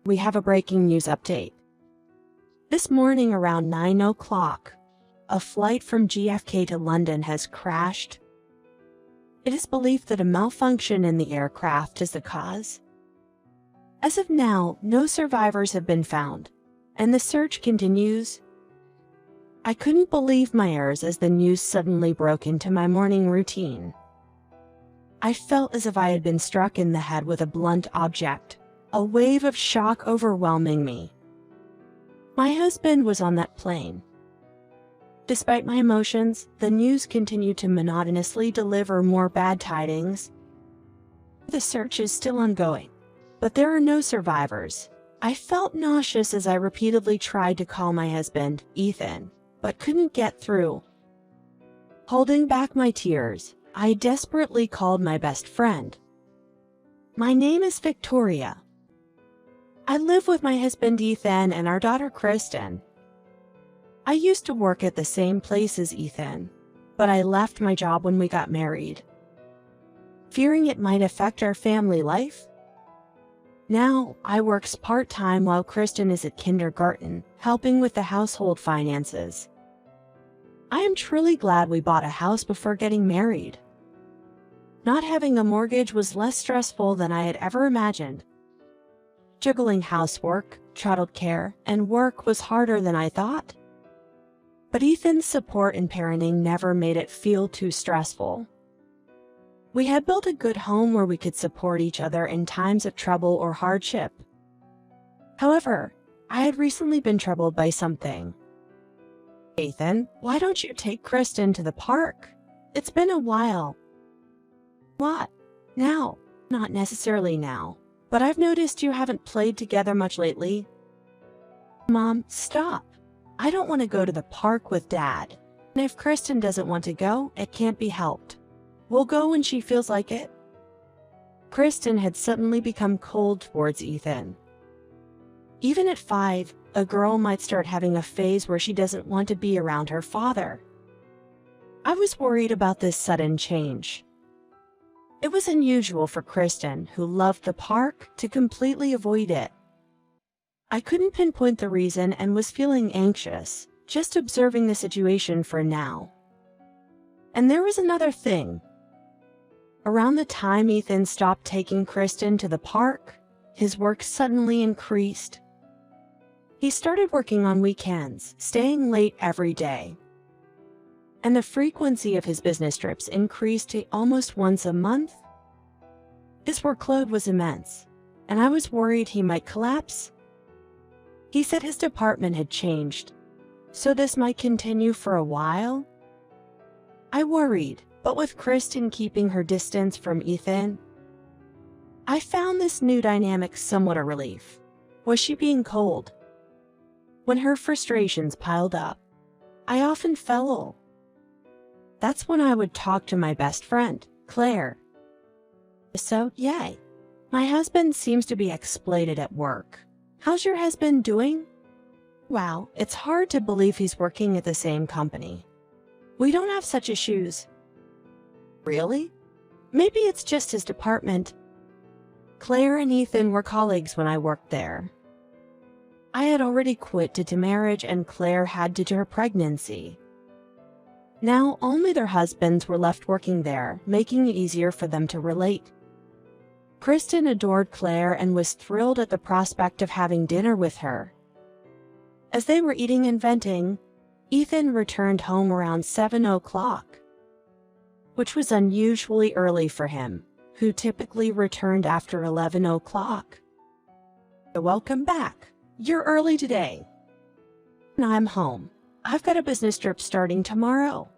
We have a breaking news update. This morning around 9 o'clock, a flight from JFK to London has crashed. It is believed that a malfunction in the aircraft is the cause. As of now, no survivors have been found, and the search continues. I couldn't believe my ears as the news suddenly broke into my morning routine. I felt as if I had been struck in the head with a blunt object, a wave of shock overwhelming me. My husband was on that plane. Despite my emotions, the news continued to monotonously deliver more bad tidings. The search is still ongoing, but there are no survivors. I felt nauseous as I repeatedly tried to call my husband, Ethan, but couldn't get through. Holding back my tears, I desperately called my best friend. My name is Victoria. I live with my husband Ethan and our daughter Kristen. I used to work at the same place as Ethan, but I left my job when we got married, fearing it might affect our family life. Now, I work part-time while Kristen is at kindergarten, helping with the household finances. I am truly glad we bought a house before getting married. Not having a mortgage was less stressful than I had ever imagined. Juggling housework, childcare, and work was harder than I thought. But Ethan's support and parenting never made it feel too stressful. We had built a good home where we could support each other in times of trouble or hardship. However, I had recently been troubled by something. Ethan, why don't you take Kristen to the park? It's been a while. What? Now? Not necessarily now, but I've noticed you haven't played together much lately. Mom, stop. I don't want to go to the park with Dad. And if Kristen doesn't want to go, it can't be helped. We'll go when she feels like it. Kristen had suddenly become cold towards Ethan. Even at 5, a girl might start having a phase where she doesn't want to be around her father. I was worried about this sudden change. It was unusual for Kristen, who loved the park, to completely avoid it. I couldn't pinpoint the reason and was feeling anxious, just observing the situation for now. And there was another thing. Around the time Ethan stopped taking Kristen to the park, his work suddenly increased. He started working on weekends, staying late every day. And the frequency of his business trips increased to almost once a month. His workload was immense, and I was worried he might collapse. He said his department had changed, so this might continue for a while. I worried, but with Kristen keeping her distance from Ethan, I found this new dynamic somewhat a relief. Was she being cold? When her frustrations piled up, I often fell ill. That's when I would talk to my best friend, Claire. So, yay. My husband seems to be exploited at work. How's your husband doing? Wow, it's hard to believe he's working at the same company. We don't have such issues. Really? Maybe it's just his department. Claire and Ethan were colleagues when I worked there. I had already quit due to marriage and Claire had due to her pregnancy. Now only their husbands were left working there, making it easier for them to relate. Kristen adored Claire and was thrilled at the prospect of having dinner with her. As they were eating and venting, Ethan returned home around 7 o'clock, which was unusually early for him, who typically returned after 11 o'clock. Welcome back. You're early today. I'm home. I've got a business trip starting tomorrow,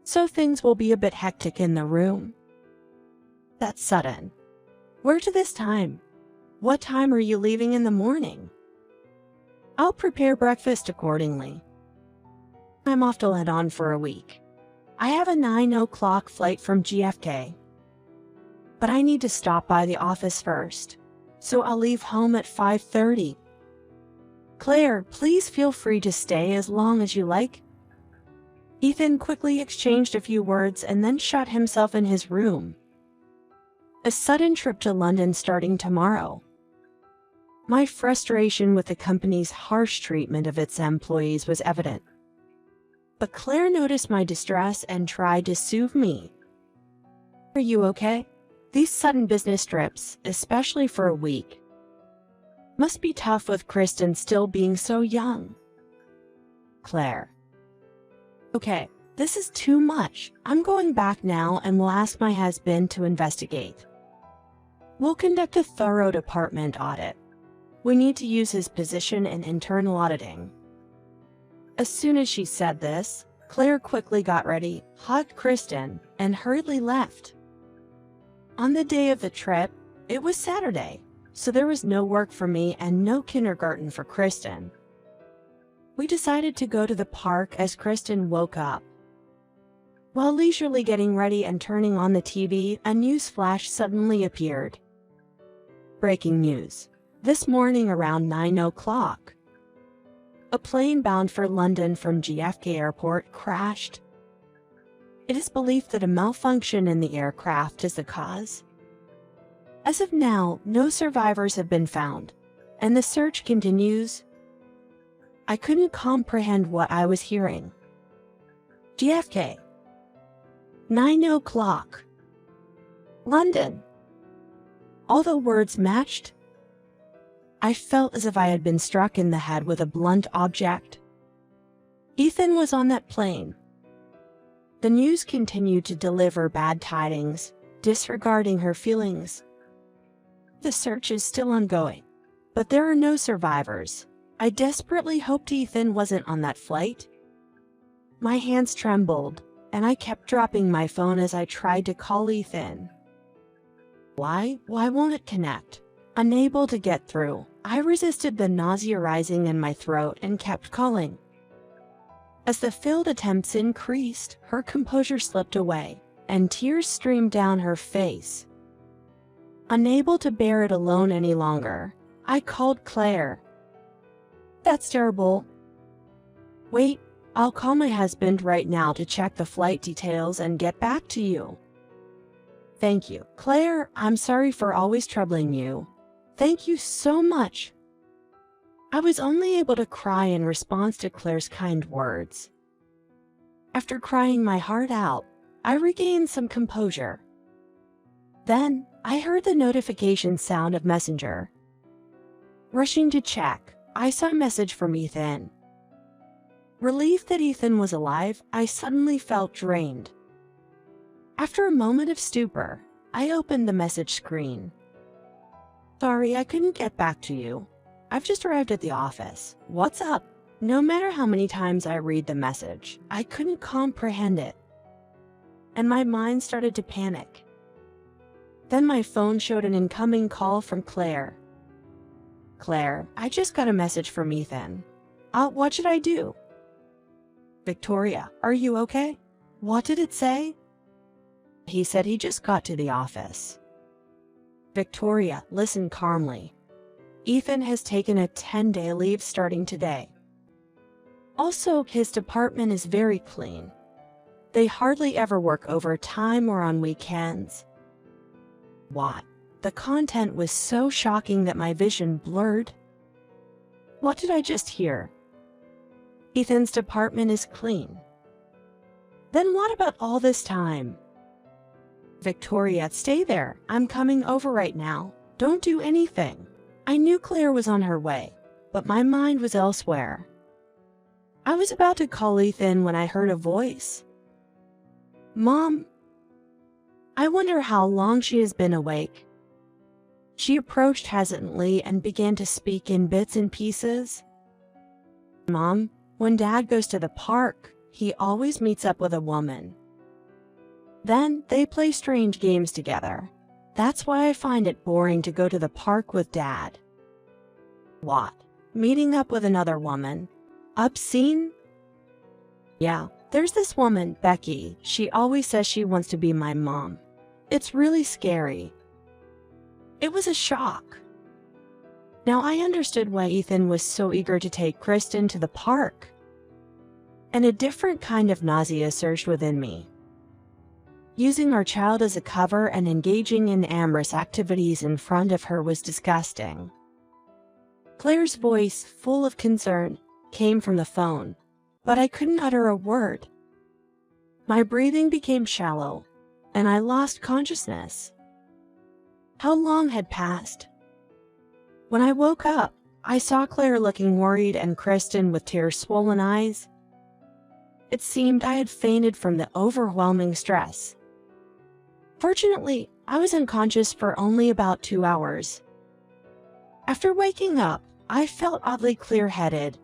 so things will be a bit hectic in the room. That's sudden. Where to this time? What time are you leaving in the morning? I'll prepare breakfast accordingly. I'm off to London for a week. I have a 9 o'clock flight from JFK. But I need to stop by the office first, so I'll leave home at 5:30. Claire, please feel free to stay as long as you like. Ethan quickly exchanged a few words and then shut himself in his room. A sudden trip to London starting tomorrow. My frustration with the company's harsh treatment of its employees was evident. But Claire noticed my distress and tried to soothe me. Are you okay? These sudden business trips, especially for a week, must be tough with Kristen still being so young. Claire. Okay, this is too much. I'm going back now and will ask my husband to investigate. We'll conduct a thorough department audit. We need to use his position in internal auditing. As soon as she said this, Claire quickly got ready, hugged Kristen, and hurriedly left. On the day of the trip, it was Saturday, so there was no work for me and no kindergarten for Kristen. We decided to go to the park as Kristen woke up. While leisurely getting ready and turning on the TV, a news flash suddenly appeared. Breaking news. This morning around 9 o'clock, a plane bound for London from JFK Airport crashed. It is believed that a malfunction in the aircraft is the cause. As of now, no survivors have been found, and the search continues. I couldn't comprehend what I was hearing. JFK. 9 o'clock. London. All the words matched. I felt as if I had been struck in the head with a blunt object. Ethan was on that plane. The news continued to deliver bad tidings, disregarding her feelings. The search is still ongoing, but there are no survivors. I desperately hoped Ethan wasn't on that flight. My hands trembled, and I kept dropping my phone as I tried to call Ethan. Why won't it connect? Unable to get through, I resisted the nausea rising in my throat and kept calling. As the failed attempts increased, her composure slipped away, and tears streamed down her face. Unable to bear it alone any longer, I called Claire. That's terrible. Wait, I'll call my husband right now to check the flight details and get back to you. Thank you, Claire. I'm sorry for always troubling you. Thank you so much. I was only able to cry in response to Claire's kind words. After crying my heart out, I regained some composure. Then, I heard the notification sound of Messenger. Rushing to check, I saw a message from Ethan. Relieved that Ethan was alive, I suddenly felt drained. After a moment of stupor, I opened the message screen. Sorry, I couldn't get back to you. I've just arrived at the office. What's up? No matter how many times I read the message, I couldn't comprehend it. And my mind started to panic. Then my phone showed an incoming call from Claire. Claire, I just got a message from Ethan. What should I do? Victoria, are you okay? What did it say? He said he just got to the office. Victoria, listen calmly. Ethan has taken a 10-day leave starting today. Also, his department is very clean. They hardly ever work overtime or on weekends. What? The content was so shocking that my vision blurred. What did I just hear? Ethan's department is clean. Then what about all this time? Victoria, stay there. I'm coming over right now. Don't do anything. I knew Claire was on her way, but my mind was elsewhere. I was about to call Ethan when I heard a voice. Mom. I wonder how long she has been awake. She approached hesitantly and began to speak in bits and pieces. Mom, when Dad goes to the park, he always meets up with a woman. Then they play strange games together. That's why I find it boring to go to the park with Dad. What? Meeting up with another woman? Obscene? Yeah, there's this woman, Becky. She always says she wants to be my mom. It's really scary. It was a shock. Now I understood why Ethan was so eager to take Kristen to the park. And a different kind of nausea surged within me. Using our child as a cover and engaging in amorous activities in front of her was disgusting. Claire's voice, full of concern, came from the phone, but I couldn't utter a word. My breathing became shallow, and I lost consciousness. How long had passed? When I woke up, I saw Claire looking worried and Kristen with tear-swollen eyes. It seemed I had fainted from the overwhelming stress. Fortunately, I was unconscious for only about 2 hours. After waking up, I felt oddly clear-headed.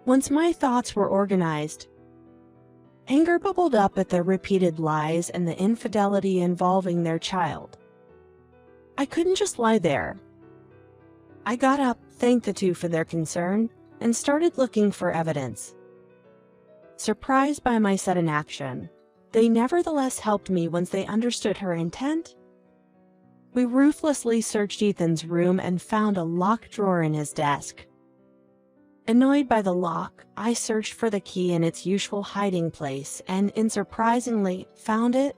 Once my thoughts were organized, anger bubbled up at the repeated lies and the infidelity involving their child. I couldn't just lie there. I got up, thanked the two for their concern, and started looking for evidence. Surprised by my sudden action, they nevertheless helped me once they understood her intent. We ruthlessly searched Ethan's room and found a locked drawer in his desk. Annoyed by the lock, I searched for the key in its usual hiding place and, unsurprisingly, found it.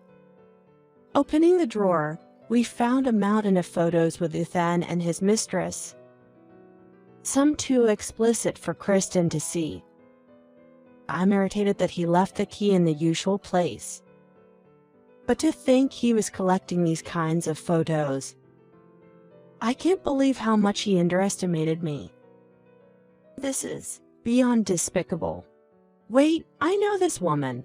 Opening the drawer, we found a mountain of photos with Ethan and his mistress, some too explicit for Kristen to see. I'm irritated that he left the key in the usual place. But to think he was collecting these kinds of photos. I can't believe how much he underestimated me. This is beyond despicable. Wait, I know this woman.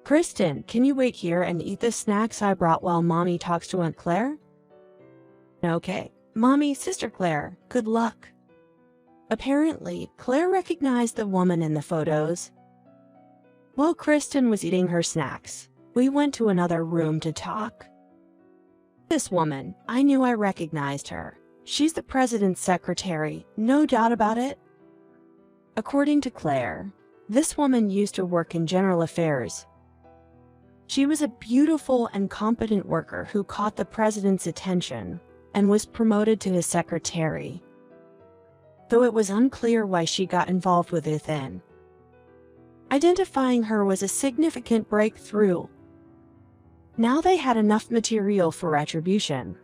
Kristen, can you wait here and eat the snacks I brought while Mommy talks to Aunt Claire? Okay, Mommy, Sister Claire, good luck. Apparently, Claire recognized the woman in the photos. While Kristen was eating her snacks, we went to another room to talk. This woman, I knew I recognized her. She's the president's secretary, no doubt about it. According to Claire, this woman used to work in general affairs. She was a beautiful and competent worker who caught the president's attention and was promoted to his secretary, though it was unclear why she got involved with Ethan. Identifying her was a significant breakthrough. Now they had enough material for retribution.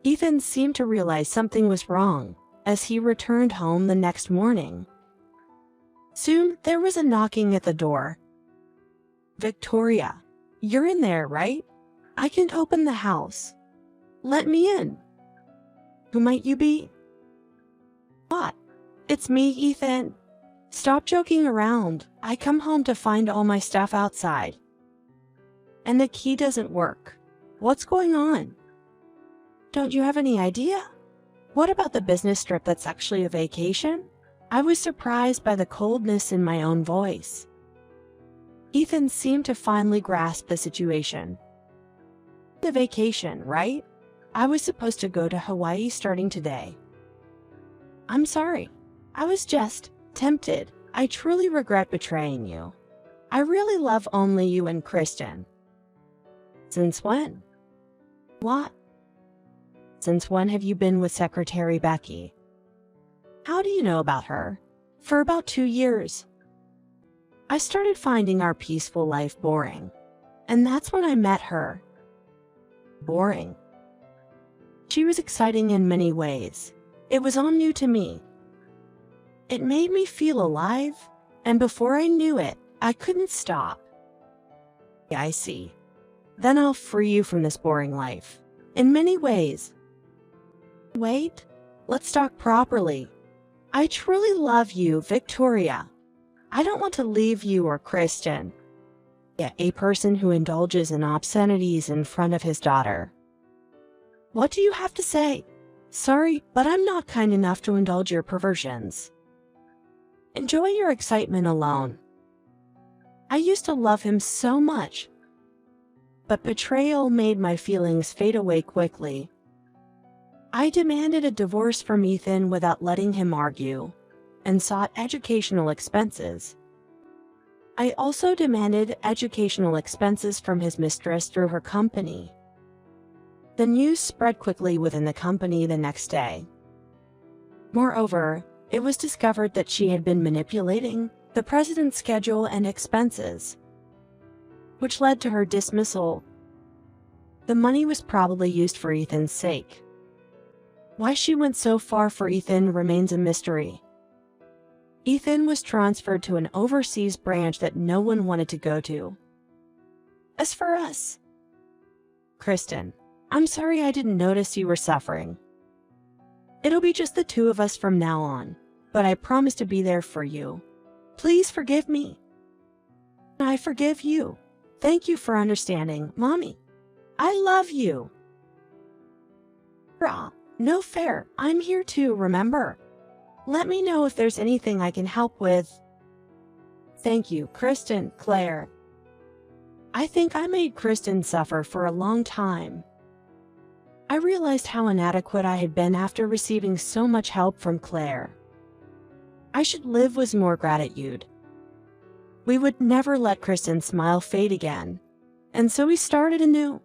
Ethan seemed to realize something was wrong as he returned home the next morning. Soon, there was a knocking at the door. Victoria, you're in there, right? I can open the house. Let me in. Who might you be? What? It's me, Ethan. Stop joking around. I come home to find all my stuff outside. And the key doesn't work. What's going on? Don't you have any idea? What about the business trip that's actually a vacation? I was surprised by the coldness in my own voice. Ethan seemed to finally grasp the situation. The vacation, right? I was supposed to go to Hawaii starting today. I'm sorry. I was just tempted. I truly regret betraying you. I really love only you and Kristen. Since when? What? Since when have you been with Secretary Becky? How do you know about her? For about 2 years. I started finding our peaceful life boring, and that's when I met her. Boring. She was exciting in many ways. It was all new to me. It made me feel alive, and before I knew it, I couldn't stop. Yeah, I see. Then I'll free you from this boring life. In many ways. Wait, let's talk properly. I truly love you, Victoria. I don't want to leave you or Kristen. Yeah, a person who indulges in obscenities in front of his daughter. What do you have to say? Sorry, but I'm not kind enough to indulge your perversions. Enjoy your excitement alone. I used to love him so much, but betrayal made my feelings fade away quickly. I demanded a divorce from Ethan without letting him argue, and sought educational expenses. I also demanded educational expenses from his mistress through her company. The news spread quickly within the company the next day. Moreover, it was discovered that she had been manipulating the president's schedule and expenses, which led to her dismissal. The money was probably used for Ethan's sake. Why she went so far for Ethan remains a mystery. Ethan was transferred to an overseas branch that no one wanted to go to. As for us, Kristen, I'm sorry I didn't notice you were suffering. It'll be just the two of us from now on, but I promise to be there for you. Please forgive me. I forgive you. Thank you for understanding, Mommy. I love you. Rah, no fair. I'm here too, remember? Let me know if there's anything I can help with. Thank you, Kristen, Claire. I think I made Kristen suffer for a long time. I realized how inadequate I had been after receiving so much help from Claire. I should live with more gratitude. We would never let Kristen's smile fade again, and so we started anew.